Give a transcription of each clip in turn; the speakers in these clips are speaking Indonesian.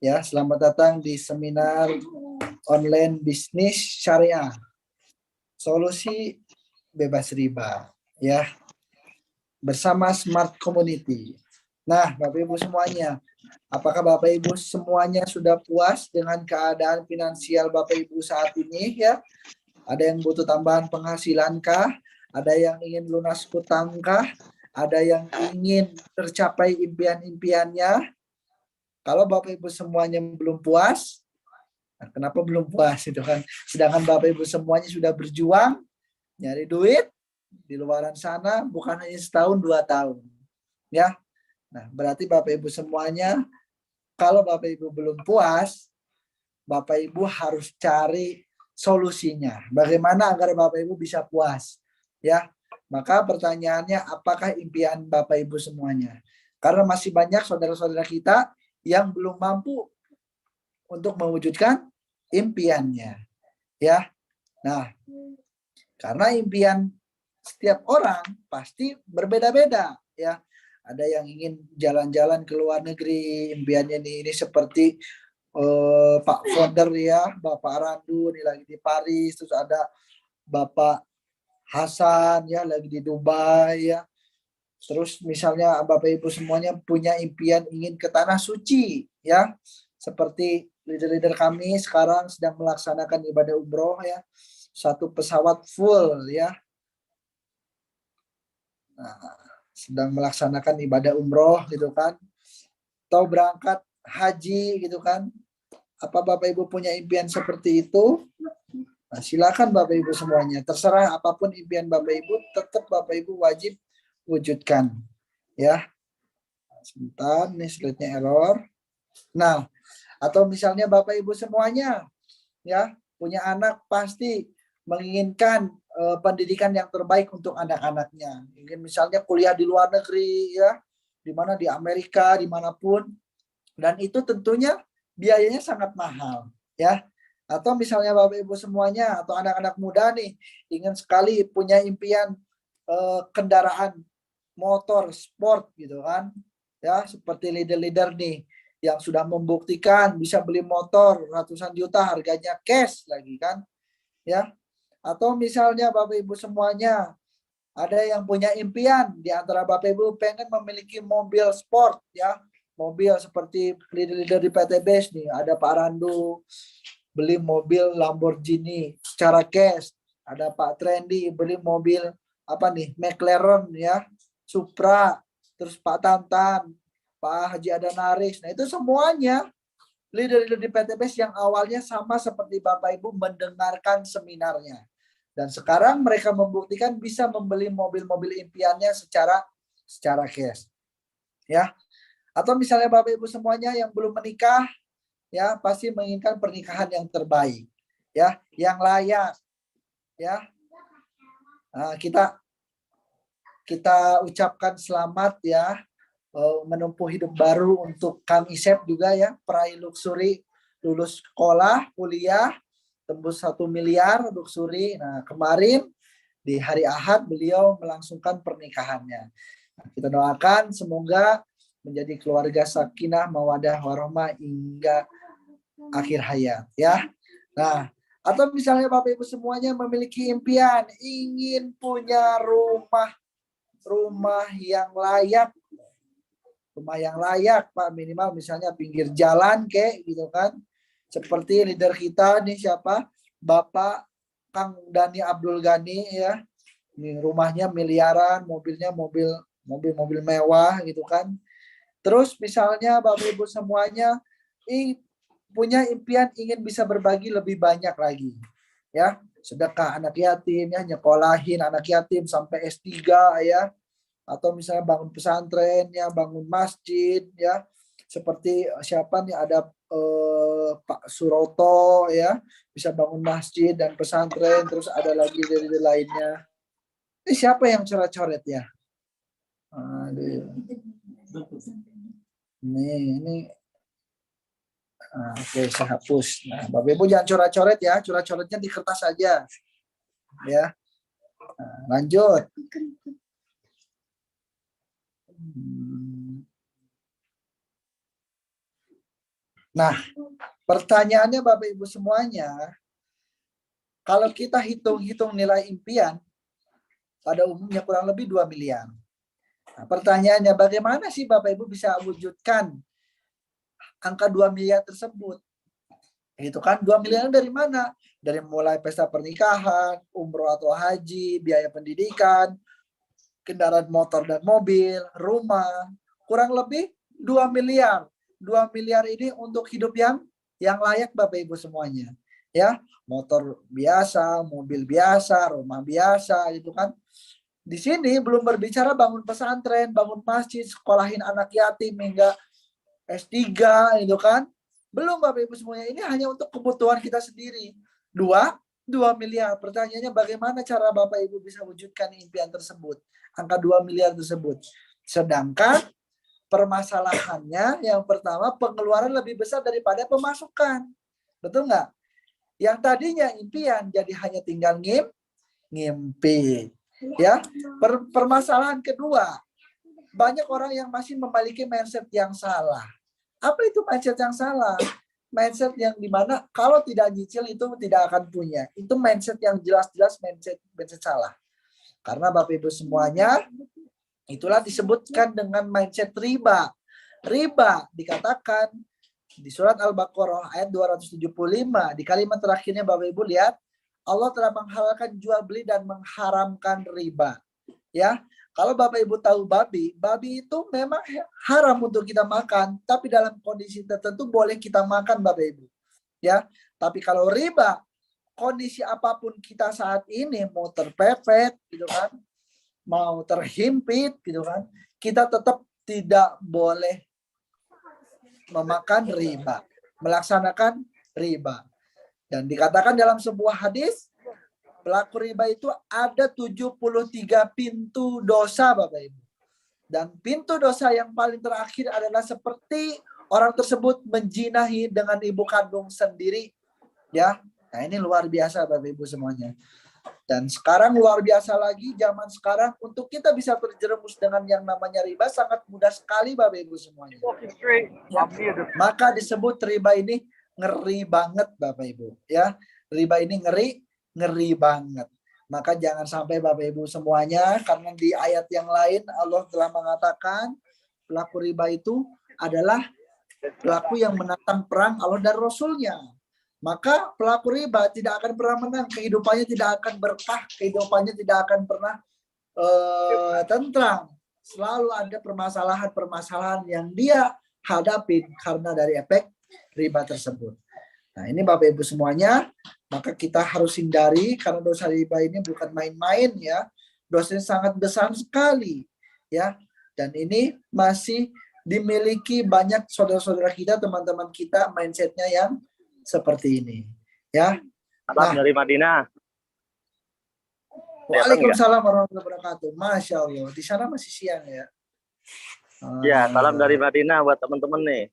Ya, selamat datang di seminar online bisnis syariah. Solusi bebas riba, ya. Bersama Smart Community. Nah, Bapak Ibu semuanya, apakah Bapak Ibu semuanya sudah puas dengan keadaan finansial Bapak Ibu saat ini, ya? Ada yang butuh tambahan penghasilan kah? Ada yang ingin lunas hutang kah? Ada yang ingin tercapai impian-impiannya? Kalau Bapak Ibu semuanya belum puas, nah, kenapa belum puas itu kan? Sedangkan Bapak Ibu semuanya sudah berjuang nyari duit di luaran sana bukan hanya setahun 2 tahun, ya. Nah, berarti Bapak Ibu semuanya kalau Bapak Ibu belum puas, Bapak Ibu harus cari solusinya. Bagaimana agar Bapak Ibu bisa puas, ya? Maka pertanyaannya, apakah impian Bapak Ibu semuanya? Karena masih banyak saudara-saudara kita yang belum mampu untuk mewujudkan impiannya, ya. Nah, karena impian setiap orang pasti berbeda-beda, ya. Ada yang ingin jalan-jalan ke luar negeri, impiannya ini seperti Pak Founder, ya, Bapak Randu ini lagi di Paris, terus ada Bapak Hasan ya lagi di Dubai, ya. Terus misalnya Bapak Ibu semuanya punya impian ingin ke tanah suci, ya. Seperti leader-leader kami sekarang sedang melaksanakan ibadah umroh, ya. Satu pesawat full, ya. Nah, sedang melaksanakan ibadah umroh gitu kan. Atau berangkat haji gitu kan. Apa Bapak Ibu punya impian seperti itu? Nah, silakan Bapak Ibu semuanya. Terserah apapun impian Bapak Ibu, tetap Bapak Ibu wajib wujudkan, ya. Sebentar, nih slide-nya error. Nah, atau misalnya Bapak Ibu semuanya, ya, punya anak pasti menginginkan pendidikan yang terbaik untuk anak-anaknya. Ingin misalnya kuliah di luar negeri, ya, di mana di Amerika, dimanapun, dan itu tentunya biayanya sangat mahal, ya. Atau misalnya Bapak Ibu semuanya atau anak-anak muda nih ingin sekali punya impian kendaraan motor sport gitu kan, ya, seperti leader-leader nih yang sudah membuktikan bisa beli motor ratusan juta harganya cash lagi kan, ya. Atau misalnya Bapak Ibu semuanya ada yang punya impian di antara Bapak Ibu pengen memiliki mobil sport, ya, mobil seperti leader-leader di PTBS nih, ada Pak Randu beli mobil Lamborghini secara cash, ada Pak Trendy beli mobil apa nih McLaren, ya, Supra, terus Pak Tantan, Pak Haji Adanaris. Nah, itu semuanya leader-leader di PTBS yang awalnya sama seperti Bapak Ibu mendengarkan seminarnya. Dan sekarang mereka membuktikan bisa membeli mobil-mobil impiannya secara cash, ya. Atau misalnya Bapak Ibu semuanya yang belum menikah, ya, pasti menginginkan pernikahan yang terbaik, ya, yang layak, ya. Nah, kita ucapkan selamat, ya, menempuh hidup baru untuk Kang Isep juga, ya, peraih luxury, lulus sekolah, kuliah, tembus 1 miliar luxury. Nah, kemarin di hari Ahad beliau melangsungkan pernikahannya. Nah, kita doakan semoga menjadi keluarga sakinah mawadah warahmah hingga akhir hayat, ya. Nah, atau misalnya Bapak Ibu semuanya memiliki impian ingin punya rumah yang layak, Pak, minimal misalnya pinggir jalan kayak gitu kan. Seperti leader kita nih siapa? Bapak Kang Dani Abdul Ghani, ya. Ini rumahnya miliaran, mobilnya mobil mewah gitu kan. Terus misalnya Bapak Ibu semuanya punya impian ingin bisa berbagi lebih banyak lagi, ya. Sedekah anak yatim, ya, nyekolahin anak yatim sampai S3, ya. Atau misalnya bangun pesantren, ya, bangun masjid, ya. Seperti siapa nih, ada Pak Suroto, ya, bisa bangun masjid dan pesantren. Terus ada lagi dari lainnya. Ini siapa yang coret-coret, ya? Aduh. Ini oke, saya hapus. Nah, Bapak Ibu jangan coret-coret, ya. Coret-coretnya di kertas saja, ya. Nah, lanjut. Nah, pertanyaannya Bapak Ibu semuanya, kalau kita hitung-hitung nilai impian, pada umumnya kurang lebih 2 miliar. Nah, pertanyaannya bagaimana sih Bapak Ibu bisa wujudkan angka 2 miliar tersebut? Itu kan 2 miliar dari mana? Dari mulai pesta pernikahan, umroh atau haji, biaya pendidikan, kendaraan motor dan mobil, rumah, kurang lebih 2 miliar. 2 miliar ini untuk hidup yang layak Bapak Ibu semuanya. Ya, motor biasa, mobil biasa, rumah biasa gitu kan. Di sini belum berbicara bangun pesantren, bangun masjid, sekolahin anak yatim hingga S3 gitu kan. Belum Bapak Ibu semuanya, ini hanya untuk kebutuhan kita sendiri. 2 miliar. Pertanyaannya bagaimana cara Bapak Ibu bisa wujudkan impian tersebut? Angka 2 miliar tersebut. Sedangkan permasalahannya yang pertama pengeluaran lebih besar daripada pemasukan. Betul nggak? Yang tadinya impian jadi hanya tinggal ngimpi. Ya, permasalahan kedua, banyak orang yang masih memiliki mindset yang salah. Apa itu mindset yang salah? Mindset yang dimana kalau tidak nyicil itu tidak akan punya. Itu mindset yang jelas-jelas mindset salah. Karena Bapak Ibu semuanya, itulah disebutkan dengan mindset riba. Riba dikatakan di surat Al-Baqarah ayat 275. Di kalimat terakhirnya Bapak Ibu lihat, Allah telah menghalalkan jual beli dan mengharamkan riba. Ya, kalau Bapak Ibu tahu babi itu memang haram untuk kita makan, tapi dalam kondisi tertentu boleh kita makan Bapak Ibu. Ya, tapi kalau riba, kondisi apapun kita saat ini mau terpepet gitu kan, mau terhimpit gitu kan, kita tetap tidak boleh memakan riba, melaksanakan riba. Dan dikatakan dalam sebuah hadis, pelaku riba itu ada 73 pintu dosa Bapak Ibu. Dan pintu dosa yang paling terakhir adalah seperti orang tersebut menjinahi dengan ibu kandung sendiri. Ya, nah ini luar biasa Bapak Ibu semuanya. Dan sekarang luar biasa lagi zaman sekarang untuk kita bisa terjerumus dengan yang namanya riba sangat mudah sekali Bapak Ibu semuanya. Ya, maka disebut riba ini ngeri banget Bapak Ibu. Ya, riba ini ngeri banget. Maka jangan sampai Bapak Ibu semuanya, karena di ayat yang lain Allah telah mengatakan pelaku riba itu adalah pelaku yang menantang perang Allah dan Rasulnya. Maka pelaku riba tidak akan pernah menang, kehidupannya tidak akan berkah, kehidupannya tidak akan pernah tentram. Selalu ada permasalahan-permasalahan yang dia hadapi karena dari efek riba tersebut. Nah ini Bapak Ibu semuanya, maka kita harus hindari karena dosa riba ini bukan main-main ya. Dosanya sangat besar sekali ya. Dan ini masih dimiliki banyak saudara-saudara kita, teman-teman kita mindsetnya yang seperti ini ya. Salam dari Madinah. Waalaikumsalam warahmatullahi wabarakatuh. Masya Allah. Di sana masih siang ya. Ya, salam dari Madinah buat teman-teman nih.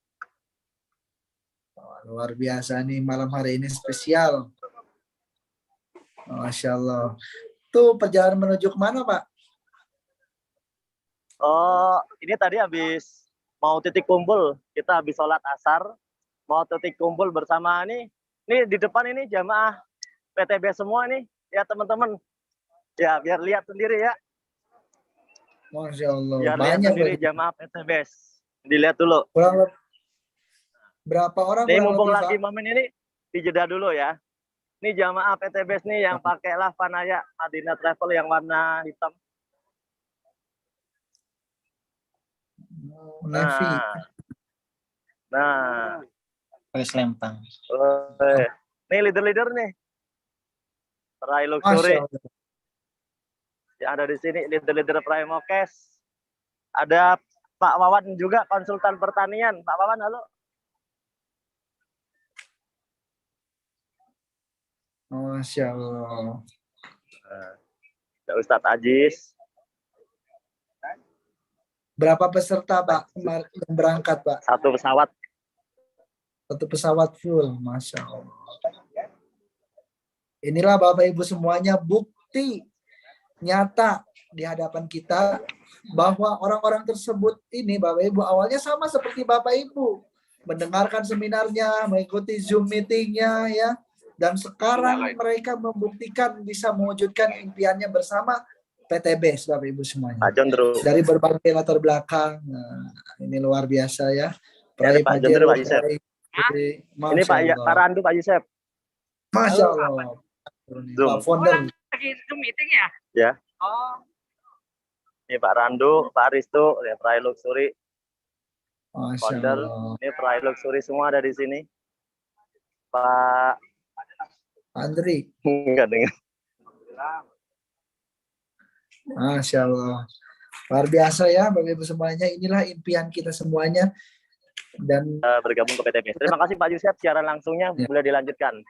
Luar biasa nih malam hari ini spesial. Masya Allah. Tuh perjalanan menuju kemana Pak? Oh, ini tadi habis mau titik kumpul. Kita habis sholat asar. Mau titik kumpul bersama nih. Ini di depan ini jamaah PTB semua nih. Ya teman-teman. Ya biar lihat sendiri ya. Masya Allah. Biar banyak lihat sendiri jamaah PTB. Dilihat dulu. Berapa orang? Nih mumpung lagi momen ini dijeda dulu ya. Ini jamaah PTB nih yang pakailah Fanaya Madinah Travel yang warna hitam. Nah. Pakai selempang. Nih leader-leader nih. Rai Luxury. Yang ada di sini leader-leader Primo Cash. Ada Pak Wawan juga konsultan pertanian. Pak Wawan, halo. Masya Allah. Ada Ustadz Ajis. Berapa peserta Pak kemarin yang berangkat Pak? Satu pesawat. Satu pesawat full, Masya Allah. Inilah Bapak Ibu semuanya bukti nyata di hadapan kita bahwa orang-orang tersebut ini Bapak Ibu awalnya sama seperti Bapak Ibu. mendengarkan seminarnya, mengikuti Zoom meetingnya ya. Dan sekarang mereka membuktikan bisa mewujudkan impiannya bersama PTB, Bapak Ibu semuanya. Pak Jondro. Dari berbagai latar belakang. Nah, ini luar biasa ya. Ini Pak Jondro, Pak Yusef. Ini Pak Randu, Pak Yusef. Masya Allah. Pak Founder. Lagi Zoom meeting ya? Ya. Oh. Ini Pak Randu, Pak Aristo, ya Prai Luxury. Masya Founder. Allah. Ini Prai Luxury semua ada di sini. Pak Andri. enggak dengar. Masya Allah. Luar biasa ya Bapak Ibu semuanya. Inilah impian kita semuanya. Dan Bergabung ke PTB. Terima kasih Pak Yusef. Siaran langsungnya boleh dilanjutkan.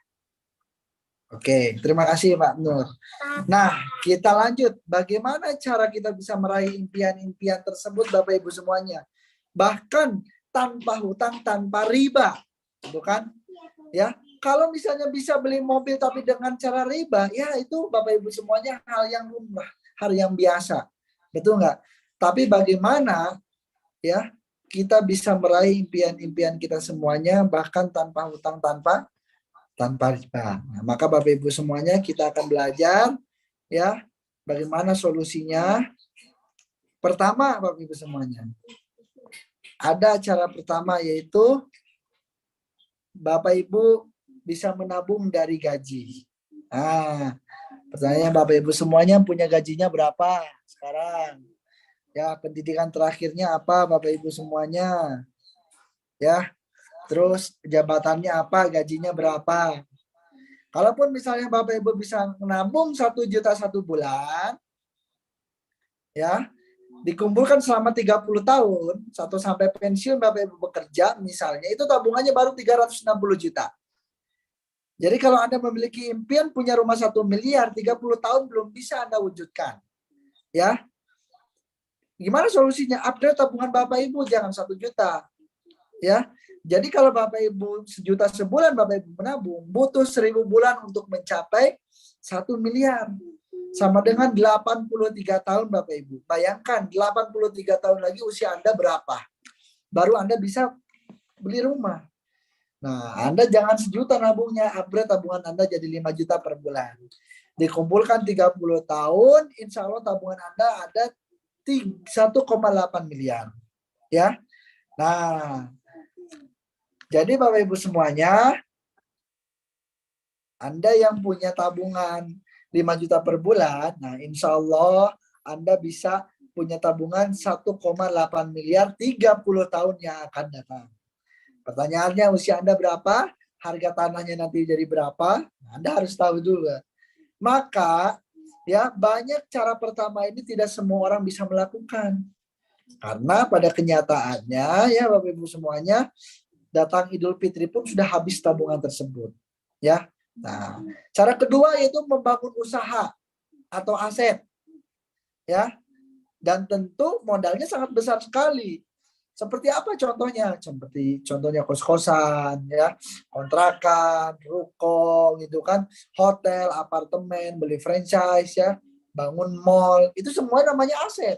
Oke, terima kasih Pak Nur. Nah, kita lanjut. Bagaimana cara kita bisa meraih impian-impian tersebut Bapak Ibu semuanya? Bahkan tanpa hutang, tanpa riba. Bukan? Ya, kalau misalnya bisa beli mobil tapi dengan cara riba, ya itu Bapak Ibu semuanya hal yang lumrah, hal yang biasa. Betul nggak? Tapi bagaimana ya kita bisa meraih impian-impian kita semuanya bahkan tanpa hutang, tanpa riba. Nah, maka Bapak Ibu semuanya kita akan belajar ya bagaimana solusinya. Pertama Bapak Ibu semuanya, ada cara pertama yaitu Bapak Ibu bisa menabung dari gaji. Nah, pertanyaannya Bapak Ibu semuanya punya gajinya berapa sekarang? Ya, pendidikan terakhirnya apa Bapak Ibu semuanya? Ya, terus jabatannya apa, gajinya berapa? Kalaupun misalnya Bapak Ibu bisa menabung 1 juta 1 bulan, ya, dikumpulkan selama 30 tahun, sampai pensiun Bapak Ibu bekerja, misalnya, itu tabungannya baru 360 juta. Jadi kalau Anda memiliki impian punya rumah 1 miliar, 30 tahun belum bisa Anda wujudkan. Ya, gimana solusinya? Upgrade tabungan Bapak Ibu, jangan 1 juta. Ya, jadi kalau Bapak Ibu 1 juta sebulan Bapak Ibu menabung, butuh 1000 bulan untuk mencapai 1 miliar. Sama dengan 83 tahun Bapak Ibu. Bayangkan 83 tahun lagi usia Anda berapa? Baru Anda bisa beli rumah. Nah, Anda jangan 1 juta nabungnya, upgrade tabungan Anda jadi 5 juta per bulan. Dikumpulkan 30 tahun, insya Allah tabungan Anda ada 1,8 miliar. Ya. Nah, jadi Bapak Ibu semuanya, Anda yang punya tabungan 5 juta per bulan, nah insya Allah Anda bisa punya tabungan 1,8 miliar 30 tahun yang akan datang. Pertanyaannya usia Anda berapa? Harga tanahnya nanti jadi berapa? Anda harus tahu juga. Maka ya banyak cara pertama ini tidak semua orang bisa melakukan. Karena pada kenyataannya ya Bapak Ibu semuanya datang Idul Fitri pun sudah habis tabungan tersebut. Ya. Nah, cara kedua yaitu membangun usaha atau aset. Ya. Dan tentu modalnya sangat besar sekali. Seperti apa contohnya? Seperti contohnya kos-kosan, ya, kontrakan, ruko, gitu kan, hotel, apartemen, beli franchise, ya, bangun mall, itu semua namanya aset.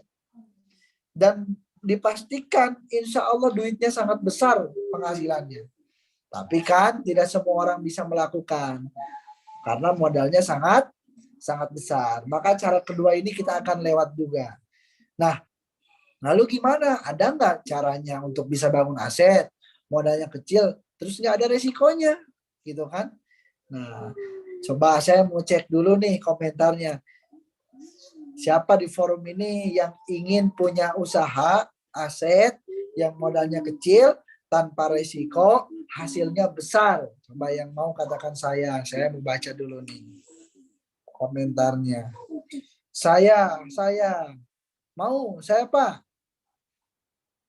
Dan dipastikan, insya Allah duitnya sangat besar penghasilannya. Tapi kan tidak semua orang bisa melakukan karena modalnya sangat besar. Maka cara kedua ini kita akan lewat juga. Nah, lalu gimana? Ada nggak caranya untuk bisa bangun aset? Modalnya kecil, terus nggak ada resikonya, gitu kan? Nah, coba saya mau cek dulu nih komentarnya. Siapa di forum ini yang ingin punya usaha, aset, yang modalnya kecil, tanpa resiko, hasilnya besar? Coba yang mau katakan saya mau baca dulu nih komentarnya. Saya mau, saya Pak.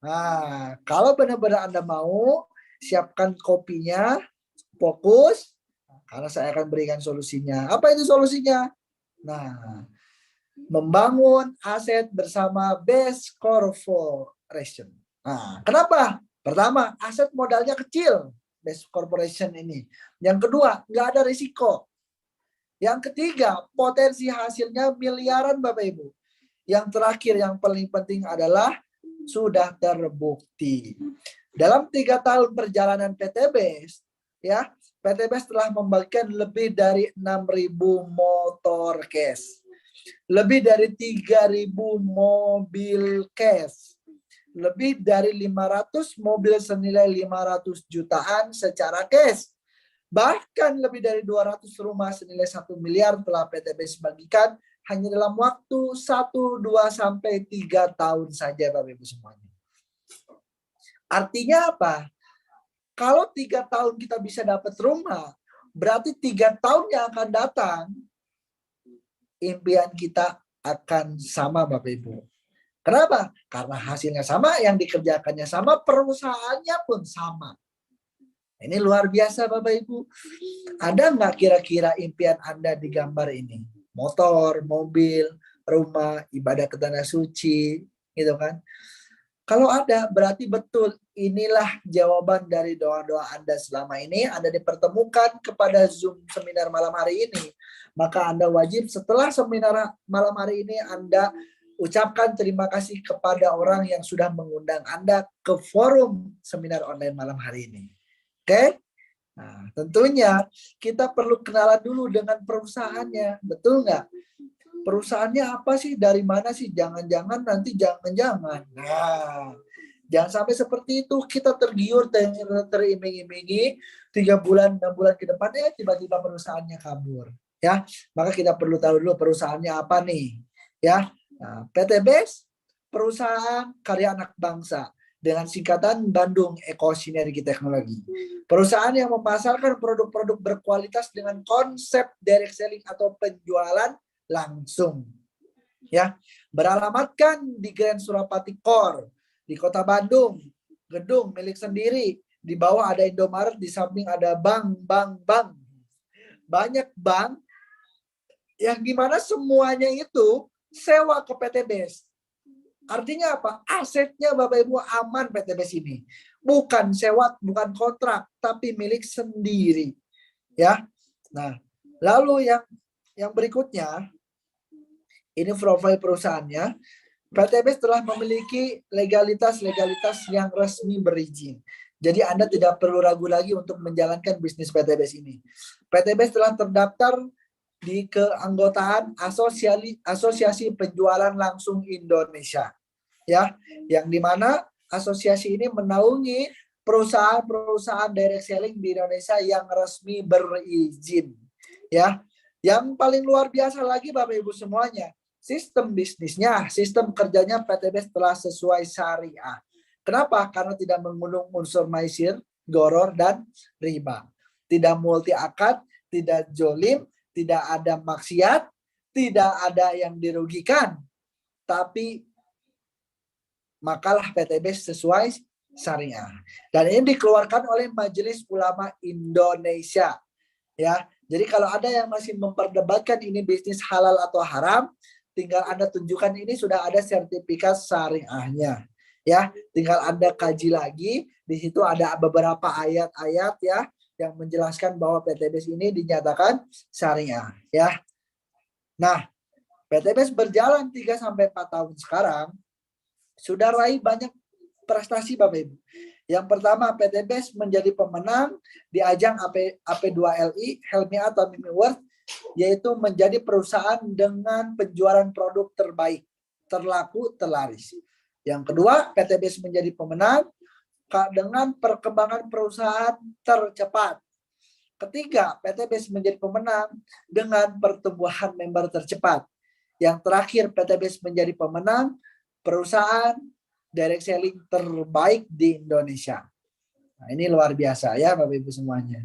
Nah, kalau benar-benar Anda mau, siapkan kopinya, fokus, karena saya akan berikan solusinya. Apa itu solusinya? Nah, membangun aset bersama Best Corporation. Nah, kenapa? Pertama, aset modalnya kecil, Best Corporation ini. Yang kedua, nggak ada risiko. Yang ketiga, potensi hasilnya miliaran Bapak Ibu. Yang terakhir, yang paling penting adalah sudah terbukti. Dalam 3 tahun perjalanan PTBS, ya, PTBS telah membagikan lebih dari 6.000 motor cash, lebih dari 3.000 mobil cash, lebih dari 500 mobil senilai 500 jutaan secara cash. Bahkan lebih dari 200 rumah senilai 1 miliar telah PTBS bagikan hanya dalam waktu 1, 2, sampai 3 tahun saja Bapak Ibu semuanya. Artinya apa? Kalau 3 tahun kita bisa dapat rumah, berarti 3 tahun yang akan datang, impian kita akan sama Bapak Ibu. Kenapa? Karena hasilnya sama, yang dikerjakannya sama, perusahaannya pun sama. Ini luar biasa Bapak Ibu. Ada nggak kira-kira impian Anda di gambar ini? Motor, mobil, rumah, ibadah ke tanah suci, gitu kan? Kalau ada, berarti betul inilah jawaban dari doa-doa Anda selama ini. Anda dipertemukan kepada Zoom seminar malam hari ini. Maka Anda wajib setelah seminar malam hari ini, Anda ucapkan terima kasih kepada orang yang sudah mengundang Anda ke forum seminar online malam hari ini. Oke? Nah, tentunya kita perlu kenalan dulu dengan perusahaannya. Betul nggak? Perusahaannya apa sih? Dari mana sih? Jangan-jangan nanti jangan-jangan. Nah, jangan sampai seperti itu. Kita tergiur, teriming-imingi 3 bulan, 6 bulan ke depannya tiba-tiba perusahaannya kabur. Ya, maka kita perlu tahu dulu perusahaannya apa nih. Ya, nah, PTBS perusahaan karya anak bangsa dengan singkatan Bandung Eko Sinergi Teknologi. Perusahaan yang memasarkan produk-produk berkualitas dengan konsep direct selling atau penjualan langsung, ya, beralamatkan di Grand Surapati Core di Kota Bandung, gedung milik sendiri, di bawah ada Indomaret, di samping ada bank, banyak bank yang dimana semuanya itu sewa ke PTBS. Artinya apa? Asetnya Bapak Ibu aman PTBS ini, bukan sewa, bukan kontrak, tapi milik sendiri, ya. Nah, lalu yang berikutnya, ini profil perusahaannya. PTBS telah memiliki legalitas yang resmi berizin. Jadi Anda tidak perlu ragu lagi untuk menjalankan bisnis PTBS ini. PTBS telah terdaftar di keanggotaan Asosiasi Penjualan Langsung Indonesia. Ya, yang dimana asosiasi ini menaungi perusahaan-perusahaan direct selling di Indonesia yang resmi berizin. Ya, yang paling luar biasa lagi Bapak Ibu semuanya, sistem bisnisnya, sistem kerjanya PTBS telah sesuai syariah. Kenapa? Karena tidak mengandung unsur maisir, goror, dan riba. Tidak multi akad, tidak jolim, tidak ada maksiat, tidak ada yang dirugikan. Tapi makalah PTBS sesuai syariah. Dan ini dikeluarkan oleh Majelis Ulama Indonesia. Ya, jadi kalau ada yang masih memperdebatkan ini bisnis halal atau haram, tinggal Anda tunjukkan ini sudah ada sertifikat syariahnya. Ya, tinggal Anda kaji lagi. Di situ ada beberapa ayat-ayat ya yang menjelaskan bahwa PTBS ini dinyatakan syariah. Ya, nah PTBS berjalan 3 sampai 4 tahun sekarang sudah raih banyak prestasi Bapak Ibu. Yang pertama, PTBS menjadi pemenang di ajang AP2LI Helmi atau Mimi Award, yaitu menjadi perusahaan dengan penjualan produk terbaik, terlaku, terlaris. Yang kedua, PTBS menjadi pemenang dengan perkembangan perusahaan tercepat. Ketiga, PTBS menjadi pemenang dengan pertumbuhan member tercepat. Yang terakhir, PTBS menjadi pemenang perusahaan direct selling terbaik di Indonesia. Nah, ini luar biasa ya Bapak Ibu semuanya.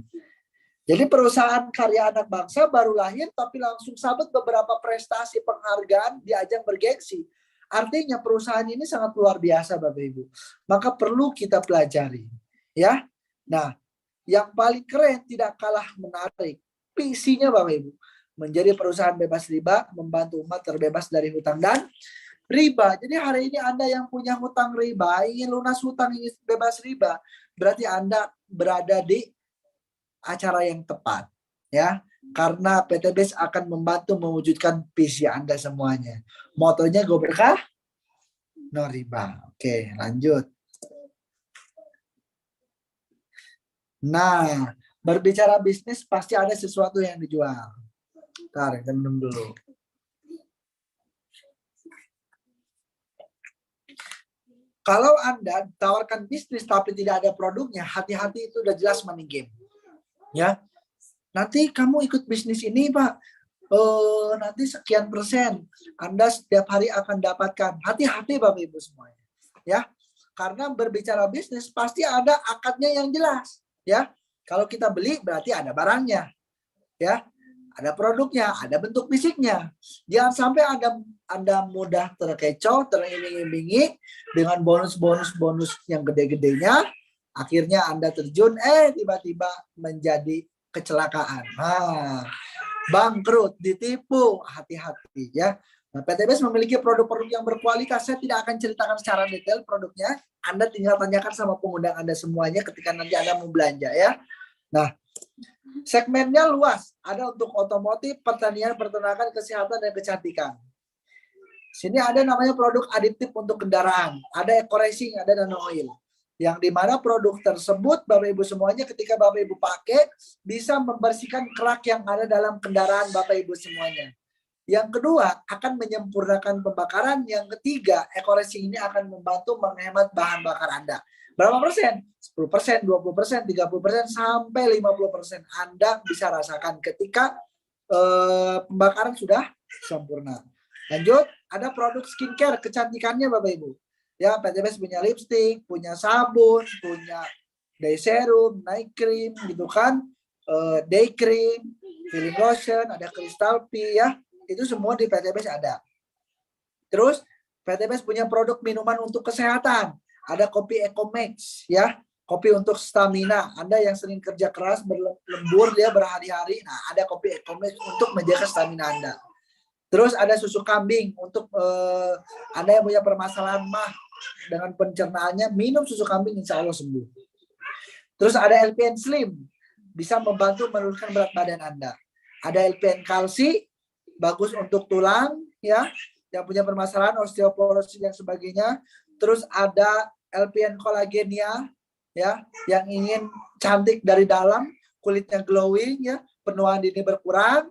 Jadi perusahaan karya anak bangsa baru lahir tapi langsung sabet beberapa prestasi penghargaan di ajang bergengsi. Artinya perusahaan ini sangat luar biasa Bapak Ibu. Maka perlu kita pelajari. Ya. Nah, yang paling keren tidak kalah menarik, visinya Bapak Ibu. Menjadi perusahaan bebas riba, membantu umat terbebas dari hutang dan riba. Jadi hari ini Anda yang punya hutang riba, ingin lunas hutang, ingin bebas riba, berarti Anda berada di acara yang tepat, ya. Karena PTBS akan membantu mewujudkan visi Anda semuanya. Motonya go berkah, no riba. Oke, lanjut. Nah, berbicara bisnis pasti ada sesuatu yang dijual. Bentar, kita minum dulu. Kalau Anda tawarkan bisnis tapi tidak ada produknya, hati-hati, itu udah jelas money game. Ya, nanti kamu ikut bisnis ini, Pak. Nanti sekian persen Anda setiap hari akan dapatkan. Hati-hati Bapak Ibu semuanya. Ya, karena berbicara bisnis pasti ada akadnya yang jelas. Ya, kalau kita beli berarti ada barangnya. Ya, ada produknya, ada bentuk fisiknya. Jangan sampai Anda mudah terkecoh, teriming-imingi dengan bonus yang gede-gedenya, akhirnya Anda terjun, tiba-tiba menjadi kecelakaan. Bangkrut, ditipu, hati-hati ya. Nah, PTBS memiliki produk-produk yang berkualitas. Saya tidak akan ceritakan secara detail produknya. Anda tinggal tanyakan sama pengundang Anda semuanya ketika nanti Anda mau belanja ya. Nah, segmennya luas. Ada untuk otomotif, pertanian, peternakan, kesehatan, dan kecantikan. Sini ada namanya produk aditif untuk kendaraan. Ada eco racing, ada nano oil. Yang dimana produk tersebut, Bapak Ibu semuanya, ketika Bapak Ibu pakai, bisa membersihkan kerak yang ada dalam kendaraan Bapak Ibu semuanya. Yang kedua, akan menyempurnakan pembakaran. Yang ketiga, eco racing ini akan membantu menghemat bahan bakar Anda. Berapa persen? 10%, 20%, 30%, sampai 50%. Anda bisa rasakan ketika pembakaran sudah sempurna. Lanjut, ada produk skincare, kecantikannya Bapak Ibu. Ya, PTBS punya lipstick, punya sabun, punya day serum, night cream, gitu kan. Day cream, filling lotion, ada crystal pea ya. Itu semua di PTBS ada. Terus PTBS punya produk minuman untuk kesehatan. Ada kopi Ecomax ya, kopi untuk stamina. Anda yang sering kerja keras, berlembur dia berhari-hari, nah ada kopi Ecomax untuk menjaga stamina Anda. Terus ada susu kambing untuk Anda yang punya permasalahan mah dengan pencernaannya, minum susu kambing insya Allah sembuh. Terus ada LPN Slim, bisa membantu menurunkan berat badan Anda. Ada LPN Kalsi, bagus untuk tulang ya, yang punya permasalahan osteoporosis dan sebagainya. Terus ada LPN Kolagenia ya, yang ingin cantik dari dalam, kulitnya glowing ya, penuaan dini berkurang,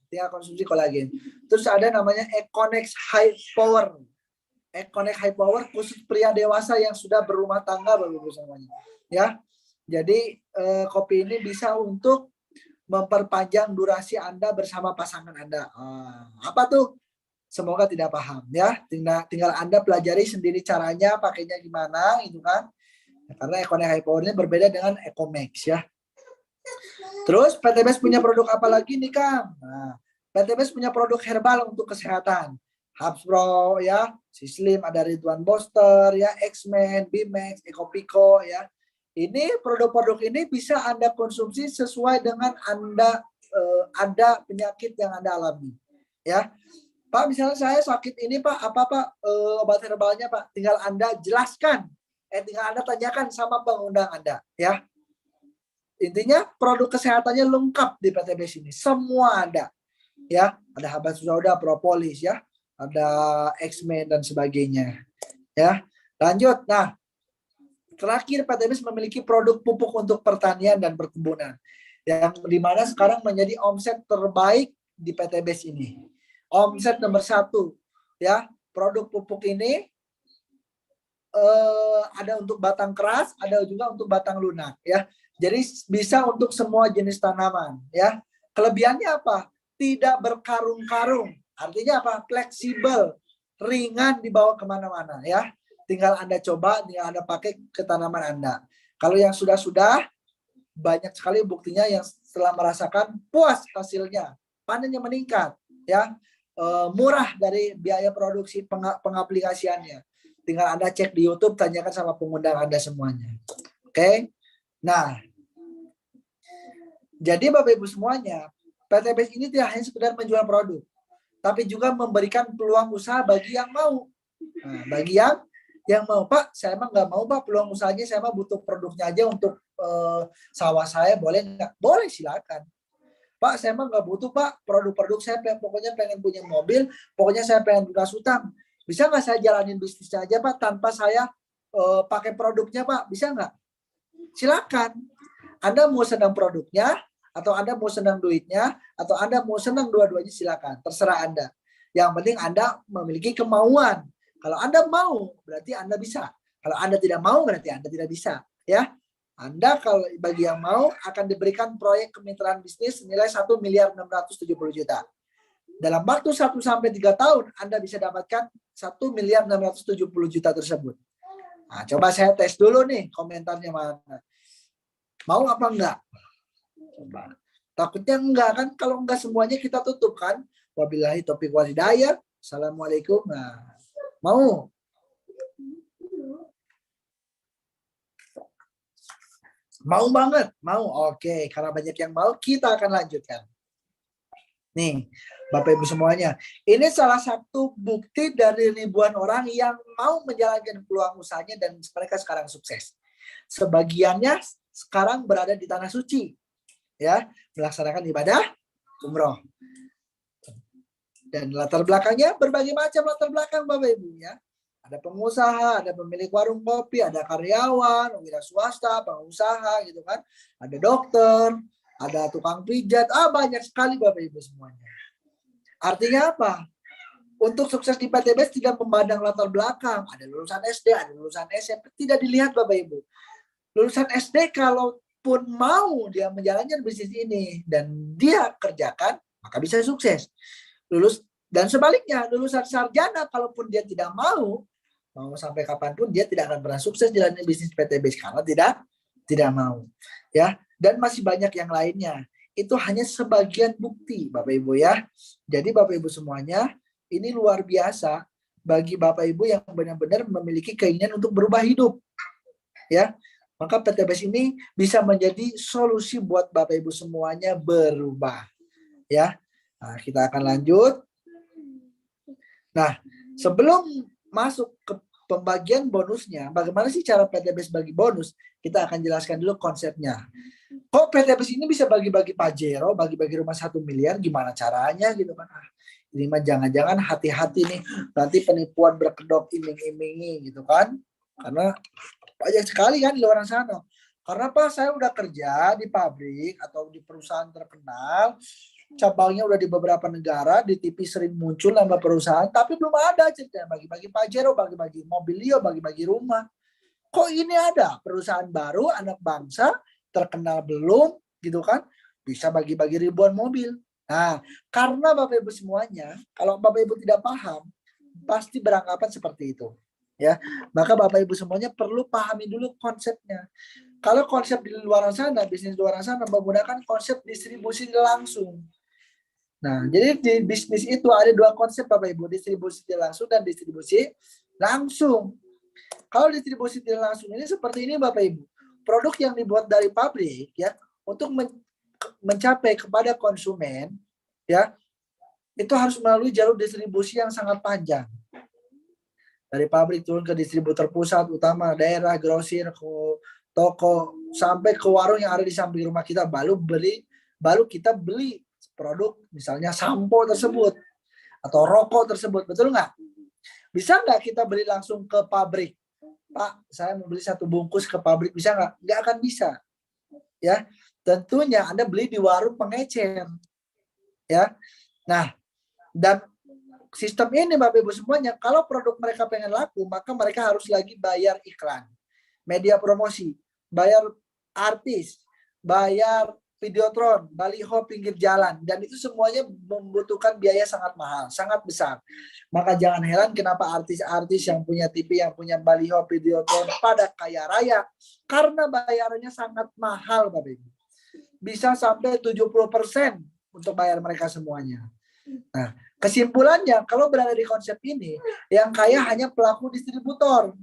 tinggal konsumsi kolagen. Terus ada namanya Econex High Power. Econex High Power khusus pria dewasa yang sudah berumah tangga Bapak Ibu semuanya. Ya. Jadi kopi ini bisa untuk memperpanjang durasi Anda bersama pasangan Anda. Apa tuh? Semoga tidak paham ya. Tinggal Anda pelajari sendiri caranya, pakainya gimana gitu kan. Karena Econex High Power ini berbeda dengan Ecomax ya. Terus PTBS punya produk apa lagi nih Kang? Nah, PTBS punya produk herbal untuk kesehatan. Habspro ya, Sislim, ada Ridwan Booster ya, X-Men, Bimax, Ecopico ya. Ini produk-produk ini bisa Anda konsumsi sesuai dengan Anda ada penyakit yang Anda alami. Ya. Pak, misalnya saya sakit ini Pak, apa Pak obat herbalnya Pak? Tinggal Anda jelaskan. Tinggal Anda tanyakan sama pengundang Anda, ya. Intinya produk kesehatannya lengkap di PTBS ini. Semua ada. Ya, ada habat sauda, propolis ya, ada X-Men dan sebagainya. Ya. Lanjut. Nah, terakhir PTBS memiliki produk pupuk untuk pertanian dan perkebunan. Yang dimana sekarang menjadi omset terbaik di PTBS ini. Omset nomor 1 ya, produk pupuk ini ada untuk batang keras, ada juga untuk batang lunak ya. Jadi bisa untuk semua jenis tanaman ya. Kelebihannya apa? Tidak berkarung-karung. Artinya apa? Fleksibel, ringan dibawa kemana-mana ya. Tinggal Anda coba, tinggal Anda pakai ke tanaman Anda. Kalau yang sudah banyak sekali buktinya yang setelah merasakan puas hasilnya, panennya meningkat ya. Murah dari biaya produksi pengaplikasiannya. Tinggal Anda cek di YouTube, tanyakan sama pengundang Anda semuanya. Oke. Nah, jadi Bapak Ibu semuanya, PTBS ini tidak hanya sekedar menjual produk, tapi juga memberikan peluang usaha bagi yang mau. Nah, bagi yang mau, Pak, saya emang nggak mau Pak peluang usahanya, saya mah butuh produknya aja untuk sawah saya, boleh nggak? Boleh, silakan. Pak, saya emang nggak butuh Pak produk-produk, saya pokoknya pengen punya mobil, pokoknya saya pengen lunas utang. Bisa nggak saya jalanin bisnisnya aja Pak tanpa saya pakai produknya Pak? Bisa nggak? Silakan. Anda mau senang produknya, atau Anda mau senang duitnya, atau Anda mau senang dua-duanya, silakan. Terserah Anda. Yang penting Anda memiliki kemauan. Kalau Anda mau, berarti Anda bisa. Kalau Anda tidak mau, berarti Anda tidak bisa. Ya, Anda kalau bagi yang mau akan diberikan proyek kemitraan bisnis nilai 1.670.000.000. Dalam waktu 1 sampai 3 tahun Anda bisa dapatkan 1.670.000.000 tersebut. Nah, coba saya tes dulu nih komentarnya mana. Mau apa enggak? Coba. Takutnya enggak kan, kalau enggak semuanya kita tutup kan. Wabillahi taufiq wal hidayah. Assalamualaikum. Nah, mau? Mau banget, mau. Oke, karena banyak yang mau, kita akan lanjutkan. Nih, Bapak Ibu semuanya, ini salah satu bukti dari ribuan orang yang mau menjalankan peluang usahanya dan mereka sekarang sukses. Sebagiannya sekarang berada di tanah suci, ya, melaksanakan ibadah umroh. Dan latar belakangnya berbagai macam latar belakang Bapak Ibu ya. Ada pengusaha, ada pemilik warung kopi, ada karyawan, wira swasta, pengusaha gitu kan. Ada dokter, ada tukang pijat, banyak sekali Bapak Ibu semuanya. Artinya apa? Untuk sukses di PTBS tidak memandang latar belakang. Ada lulusan SD, ada lulusan SMP, tidak dilihat Bapak Ibu. Lulusan SD kalaupun mau dia menjalankan bisnis ini dan dia kerjakan, maka bisa sukses. Dan sebaliknya, lulusan sarjana kalaupun dia tidak mau sampai kapanpun dia tidak akan pernah sukses jalannya bisnis PTBS karena tidak mau. Ya, dan masih banyak yang lainnya. Itu hanya sebagian bukti Bapak Ibu ya. Jadi Bapak Ibu semuanya, ini luar biasa bagi Bapak Ibu yang benar-benar memiliki keinginan untuk berubah hidup. Ya. Maka PTBS ini bisa menjadi solusi buat Bapak Ibu semuanya berubah. Ya. Nah, kita akan lanjut. Nah, sebelum masuk ke pembagian bonusnya, bagaimana sih cara PTBS bagi bonus? Kita akan jelaskan dulu konsepnya. Kok PTBS ini bisa bagi-bagi Pajero, bagi-bagi rumah 1 miliar, gimana caranya gitu kan? Ini mah jangan-jangan hati-hati nih, nanti penipuan berkedok iming-imingi gitu kan? Karena banyak sekali kan di luar sana. Karena Pak, saya udah kerja di pabrik atau di perusahaan terkenal, cabangnya udah di beberapa negara, di TV sering muncul nama perusahaan, tapi belum ada cerita bagi-bagi Pajero, bagi-bagi mobilio, bagi-bagi rumah. Kok ini ada perusahaan baru, anak bangsa, terkenal belum, gitu kan, bisa bagi-bagi ribuan mobil. Nah, karena Bapak Ibu semuanya, kalau Bapak Ibu tidak paham, pasti beranggapan seperti itu. Ya, maka Bapak Ibu semuanya perlu pahami dulu konsepnya. Kalau konsep di luar sana, bisnis luar sana menggunakan konsep distribusi langsung. Nah, jadi di bisnis itu ada 2 konsep Bapak Ibu, distribusi langsung dan distribusi langsung. Kalau distribusi langsung ini seperti ini Bapak Ibu. Produk yang dibuat dari pabrik ya untuk mencapai kepada konsumen ya, itu harus melalui jalur distribusi yang sangat panjang. Dari pabrik turun ke distributor pusat, utama, daerah, grosir, ke toko, sampai ke warung yang ada di samping rumah kita, baru kita beli produk misalnya sampo tersebut atau rokok tersebut, betul nggak? Bisa nggak kita beli langsung ke pabrik? Pak, saya mau beli 1 bungkus ke pabrik, bisa nggak? Nggak akan bisa. Ya, tentunya Anda beli di warung pengecer. Ya, nah, dan sistem ini Bapak Ibu semuanya, kalau produk mereka pengen laku, maka mereka harus lagi bayar iklan, media promosi, bayar artis, bayar videotron, baliho pinggir jalan, dan itu semuanya membutuhkan biaya sangat mahal, sangat besar. Maka jangan heran kenapa artis-artis yang punya TV, yang punya baliho, videotron pada kaya raya, karena bayarannya sangat mahal Bapak Ibu. Bisa sampai 70% untuk bayar mereka semuanya. Nah, kesimpulannya kalau berada di konsep ini, yang kaya hanya pelaku distributor,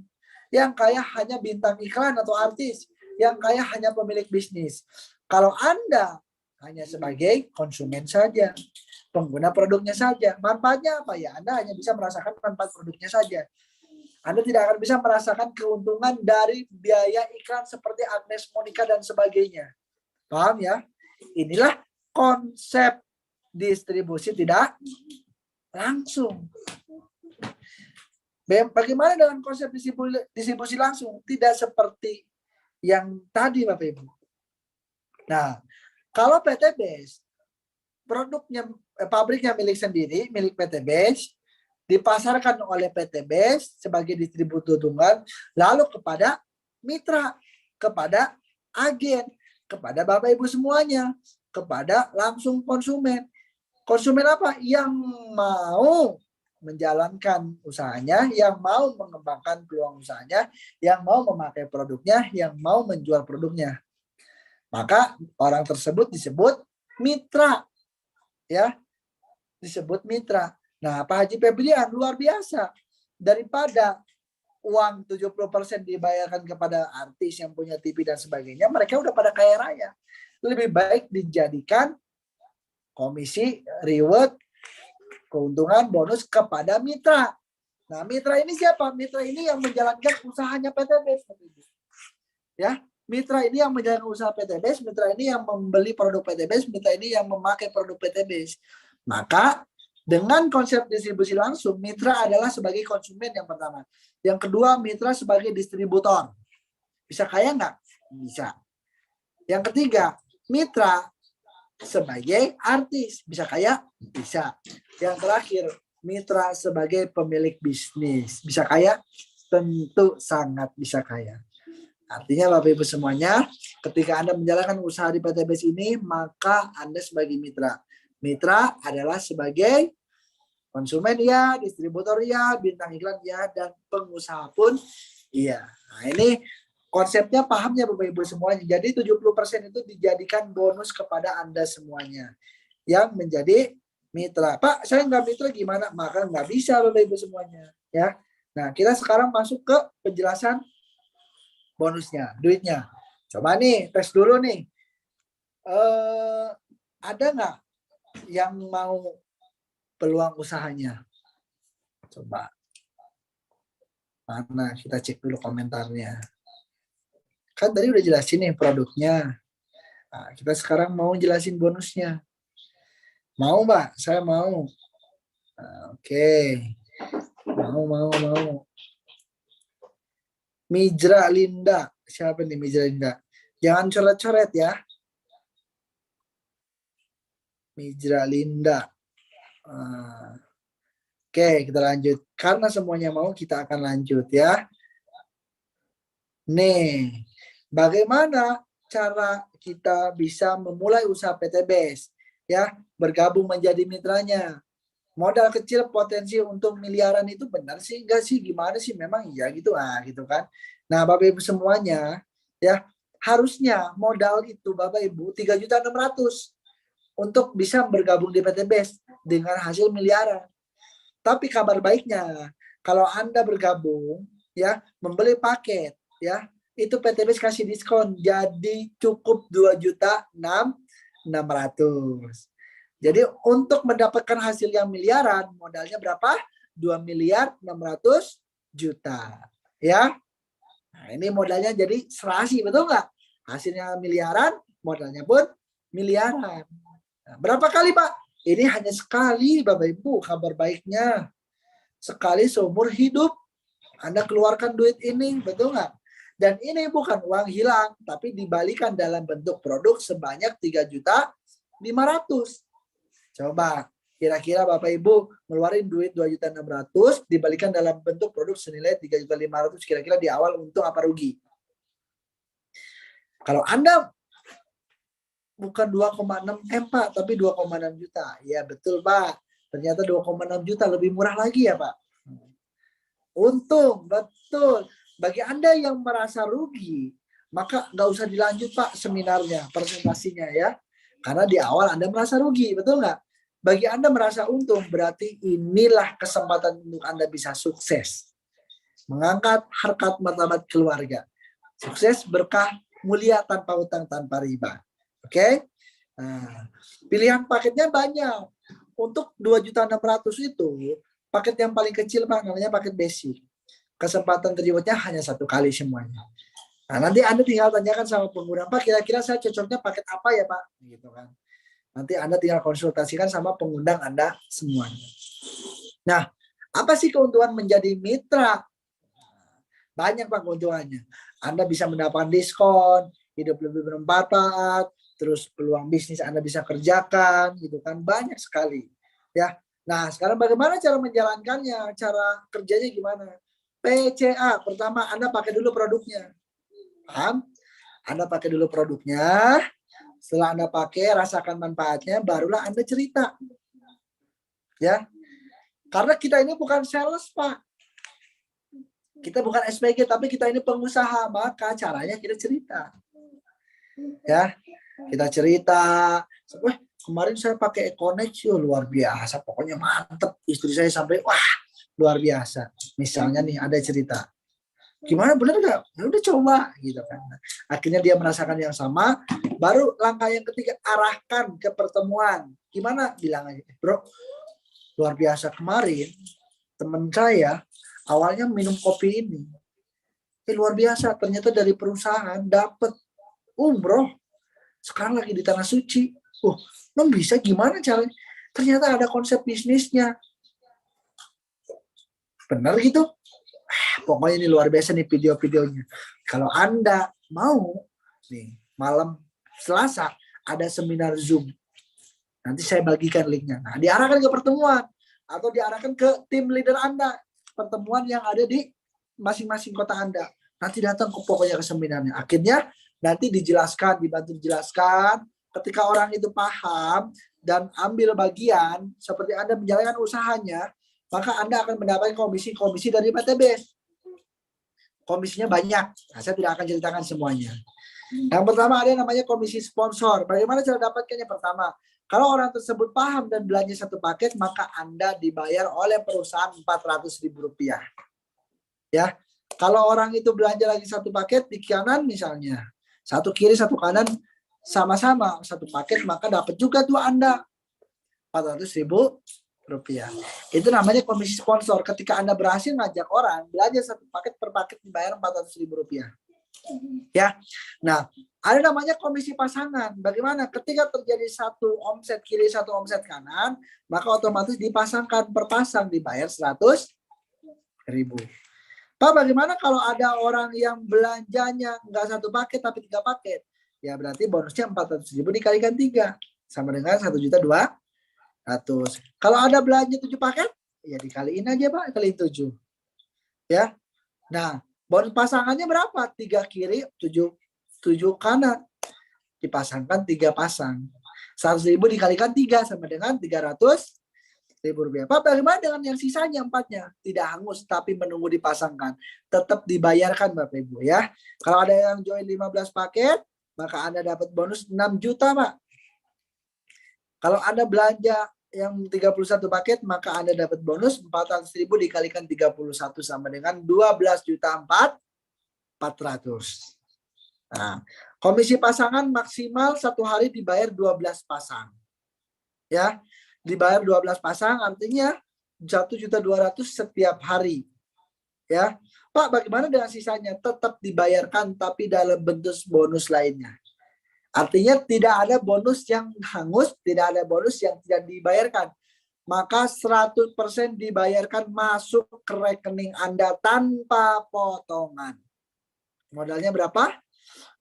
yang kaya hanya bintang iklan atau artis, yang kaya hanya pemilik bisnis. Kalau Anda hanya sebagai konsumen saja, pengguna produknya saja, manfaatnya apa ya? Anda hanya bisa merasakan manfaat produknya saja. Anda tidak akan bisa merasakan keuntungan dari biaya iklan seperti Agnes Monica dan sebagainya. Paham ya? Inilah konsep distribusi tidak langsung. Bagaimana dengan konsep distribusi langsung? Tidak seperti yang tadi Bapak Ibu. Nah, kalau PT Base produknya pabriknya milik sendiri, milik PT Base, dipasarkan oleh PT Base sebagai distributor tunggal, lalu kepada mitra, kepada agen, kepada Bapak Ibu semuanya, kepada langsung konsumen. Konsumen apa? Yang mau menjalankan usahanya, yang mau mengembangkan peluang usahanya, yang mau memakai produknya, yang mau menjual produknya. Maka orang tersebut disebut mitra. Ya, disebut mitra. Nah, Pak Haji Febrian luar biasa. Daripada uang 70% dibayarkan kepada artis yang punya TV dan sebagainya, mereka udah pada kaya raya. Lebih baik dijadikan komisi, reward, keuntungan, bonus kepada mitra. Nah, mitra ini siapa? Mitra ini yang menjalankan usahanya PT Base. Ya, mitra ini yang menjalankan usaha PT Base, mitra ini yang membeli produk PT Base, mitra ini yang memakai produk PT Base. Maka dengan konsep distribusi langsung, mitra adalah sebagai konsumen yang pertama. Yang kedua, mitra sebagai distributor. Bisa kaya nggak? Bisa. Yang ketiga, mitra sebagai artis. Bisa kaya? Bisa. Yang terakhir, mitra sebagai pemilik bisnis. Bisa kaya? Tentu sangat bisa kaya. Artinya Bapak Ibu semuanya, ketika Anda menjalankan usaha di PT Base ini, maka Anda sebagai mitra. Mitra adalah sebagai konsumen ya, distributor ya, bintang iklan ya, dan pengusaha pun iya. Nah, ini konsepnya pahamnya Bapak Ibu semuanya. Jadi 70% itu dijadikan bonus kepada Anda semuanya yang menjadi mitra. Pak, saya nggak mitra gimana? Maka nggak bisa Bapak Ibu semuanya. Ya. Nah, kita sekarang masuk ke penjelasan bonusnya, duitnya. Coba nih, tes dulu nih. Ada nggak yang mau peluang usahanya? Coba. Mana? Kita cek dulu komentarnya. Kan tadi udah jelasin nih produknya. Nah, kita sekarang mau jelasin bonusnya. Mau Mbak? Saya mau. Nah, oke. Mau. Mijra Linda. Siapa nih Mijra Linda? Jangan coret-coret ya. Mijra Linda. Oke, kita lanjut. Karena semuanya mau, kita akan lanjut ya. Nih, bagaimana cara kita bisa memulai usaha PT Base? Ya, bergabung menjadi mitranya. Modal kecil potensi untuk miliaran itu benar sih? Enggak sih? Gimana sih? Memang iya gitu. Gitu kan. Nah, Bapak Ibu semuanya, ya harusnya modal itu Bapak Ibu 3.600.000 untuk bisa bergabung di PT Base dengan hasil miliaran. Tapi kabar baiknya, kalau Anda bergabung, ya membeli paket, ya itu PT Base kasih diskon jadi cukup 2.600.000. Jadi untuk mendapatkan hasil yang miliaran, modalnya berapa? 2.600.000.000. Ya. Nah, ini modalnya jadi serasi, betul nggak? Hasilnya miliaran, modalnya pun miliaran. Nah, berapa kali, Pak? Ini hanya sekali, Bapak Ibu, kabar baiknya. Sekali seumur hidup, Anda keluarkan duit ini, betul nggak? Dan ini bukan uang hilang, tapi dibalikan dalam bentuk produk sebanyak 3.500.000. Coba, kira-kira Bapak Ibu ngeluarin duit 2.600.000 dibalikan dalam bentuk produk senilai 3.500.000, kira-kira di awal untung apa rugi? Kalau Anda bukan 2,6 M Pak, tapi 2,6 juta. Ya betul Pak. Ternyata 2,6 juta lebih murah lagi ya Pak. Untung, betul. Bagi Anda yang merasa rugi, maka nggak usah dilanjut Pak seminarnya, presentasinya ya. Karena di awal Anda merasa rugi, betul nggak? Bagi Anda merasa untung, berarti inilah kesempatan untuk Anda bisa sukses. Mengangkat harkat martabat keluarga. Sukses, berkah, mulia tanpa utang, tanpa riba. Oke? Nah, pilihan paketnya banyak. Untuk 2.600.000 itu, paket yang paling kecil Pak, namanya paket basic. Kesempatan terlibatnya hanya 1 kali semuanya. Nah, nanti Anda tinggal tanyakan sama pengguna, Pak, kira-kira saya cocoknya paket apa ya, Pak? Gitu kan. Nanti Anda tinggal konsultasikan sama pengundang Anda semuanya. Nah, apa sih keuntungan menjadi mitra? Banyak Pak keuntungannya. Anda bisa mendapatkan diskon, hidup lebih bermanfaat, terus peluang bisnis Anda bisa kerjakan gitu kan, banyak sekali ya. Nah, sekarang bagaimana cara menjalankannya, cara kerjanya gimana? PCA, pertama Anda pakai dulu produknya. Paham? Anda pakai dulu produknya, setelah Anda pakai, rasakan manfaatnya, barulah Anda cerita. Ya. Karena kita ini bukan sales, Pak. Kita bukan SPG, tapi kita ini pengusaha, maka caranya kita cerita. Ya, kita cerita. Wah, kemarin saya pakai Econex, luar biasa, pokoknya mantep. Istri saya sampai, wah, luar biasa. Misalnya nih, ada cerita. Gimana, bener nggak? Ya udah coba, gitu kan. Akhirnya dia merasakan yang sama. Baru langkah yang ketiga, arahkan ke pertemuan. Gimana? Bilang aja, bro, luar biasa kemarin teman saya awalnya minum kopi ini, luar biasa, ternyata dari perusahaan dapat umroh, sekarang lagi di tanah suci. Non bisa gimana caranya? Ternyata ada konsep bisnisnya. Benar gitu? Pokoknya ini luar biasa nih video-videonya. Kalau Anda mau nih, malam Selasa ada seminar Zoom. Nanti saya bagikan linknya. Nah, diarahkan ke pertemuan atau diarahkan ke tim leader Anda, pertemuan yang ada di masing-masing kota Anda. Nanti datang ke pokoknya ke seminarnya. Akhirnya nanti dijelaskan, dibantu dijelaskan. Ketika orang itu paham dan ambil bagian seperti Anda menjalankan usahanya, maka Anda akan mendapatkan komisi-komisi dari PTB. Komisinya banyak. Nah, saya tidak akan ceritakan semuanya. Yang pertama ada yang namanya komisi sponsor. Bagaimana cara dapatkannya? Pertama, kalau orang tersebut paham dan belanja satu paket, maka Anda dibayar oleh perusahaan Rp400.000. Ya, kalau orang itu belanja lagi satu paket di kanan misalnya, satu kiri satu kanan sama-sama satu paket, maka dapat juga tuh Anda Rp400.000. Itu namanya komisi sponsor. Ketika Anda berhasil ngajak orang belanja satu paket, per paket dibayar Rp400.000. Ya, nah ada namanya komisi pasangan. Bagaimana? Ketika terjadi satu omset kiri, satu omset kanan, maka otomatis dipasangkan, per pasang dibayar 100.000. Pak, bagaimana kalau ada orang yang belanjanya nggak satu paket tapi 3 paket? Ya berarti bonusnya 400.000 dikalikan 3 sama dengan 1.200.000. Kalau ada belanja 7 paket, ya dikaliin aja Pak, kali 7. Ya. Nah, bonus pasangannya berapa? 3 kiri, 7 kanan. Dipasangkan 3 pasang. 100.000 dikalikan 3 sama dengan 300.000 rupiah. Pak, bagaimana dengan yang sisanya 4-nya? Tidak hangus, tapi menunggu dipasangkan. Tetap dibayarkan Bapak Ibu ya. Kalau ada yang join 15 paket, maka Anda dapat bonus 6 juta Pak. Kalau Anda belanja yang 31 paket, maka Anda dapat bonus 400.000 dikalikan 31 sama dengan 12.400.000. Nah, komisi pasangan maksimal 1 hari dibayar 12 pasang. Ya, dibayar 12 pasang artinya 1.200.000 setiap hari. Ya, Pak, bagaimana dengan sisanya? Tetap dibayarkan tapi dalam bentuk bonus lainnya. Artinya tidak ada bonus yang hangus, tidak ada bonus yang tidak dibayarkan. Maka 100% dibayarkan masuk ke rekening Anda tanpa potongan. Modalnya berapa?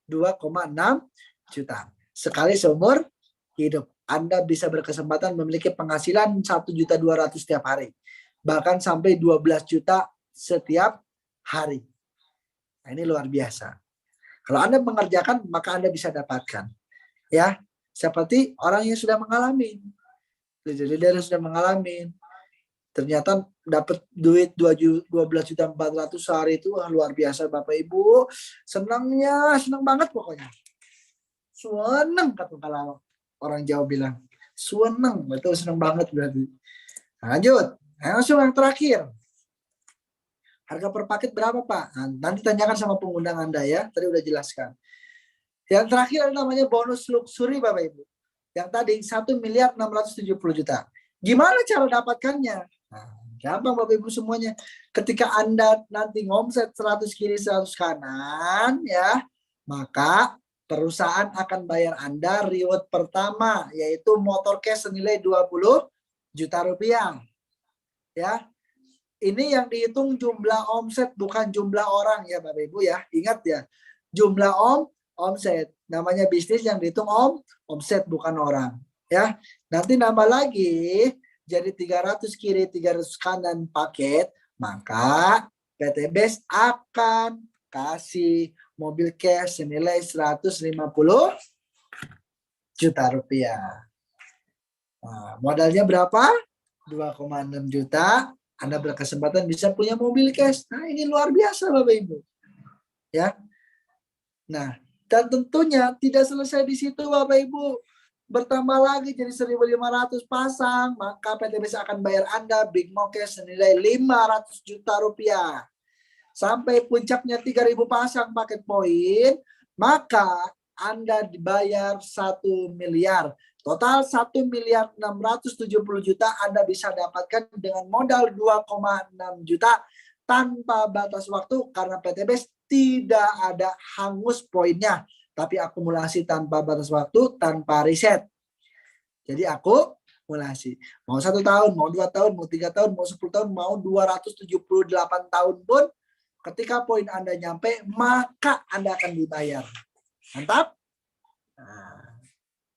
2,6 juta. Sekali seumur hidup. Anda bisa berkesempatan memiliki penghasilan 1.200.000 setiap hari. Bahkan sampai 12 juta setiap hari. Nah, ini luar biasa. Kalau Anda mengerjakan, maka Anda bisa dapatkan. Ya, seperti orang yang sudah mengalami. Jadi dia sudah mengalami. Ternyata dapat duit 12.400.000 sehari itu luar biasa Bapak Ibu. Senang banget pokoknya. Senang kata kalau orang Jawa bilang. Senang, betul senang banget berarti. Lanjut, langsung yang terakhir. Harga per paket berapa Pak? Nah, nanti tanyakan sama pengundang Anda ya. Tadi udah jelaskan. Yang terakhir namanya bonus luxury Bapak Ibu. Yang tadi 1.670.000.000. Gimana cara dapatkannya? Nah, gampang Bapak Ibu semuanya. Ketika Anda nanti ngomset 100 kiri 100 kanan ya, maka perusahaan akan bayar Anda reward pertama yaitu motor cash senilai 20 juta rupiah. Ya. Ini yang dihitung jumlah omset bukan jumlah orang ya Bapak Ibu ya. Ingat ya. Jumlah omset. Namanya bisnis yang dihitung omset, bukan orang. Ya, nanti nambah lagi jadi 300 kiri, 300 kanan paket, maka PT BES akan kasih mobil cash senilai 150 juta rupiah. Nah, modalnya berapa? 2,6 juta. Anda berkesempatan bisa punya mobil cash. Nah, ini luar biasa Bapak Ibu. Ya. Nah, dan tentunya tidak selesai di situ Bapak Ibu. Bertambah lagi jadi 1.500 pasang, maka PT BES akan bayar Anda Big Mo Cash senilai 500 juta rupiah. Sampai puncaknya 3.000 pasang paket poin, maka Anda dibayar 1 miliar. Total 1.670 juta Anda bisa dapatkan dengan modal 2,6 juta tanpa batas waktu karena PT BES tidak ada hangus poinnya, tapi akumulasi tanpa batas waktu, tanpa riset. Jadi akumulasi. Mau 1 tahun, mau 2 tahun, mau 3 tahun, mau 10 tahun, mau 278 tahun pun, ketika poin Anda nyampe, maka Anda akan dibayar. Mantap? Nah,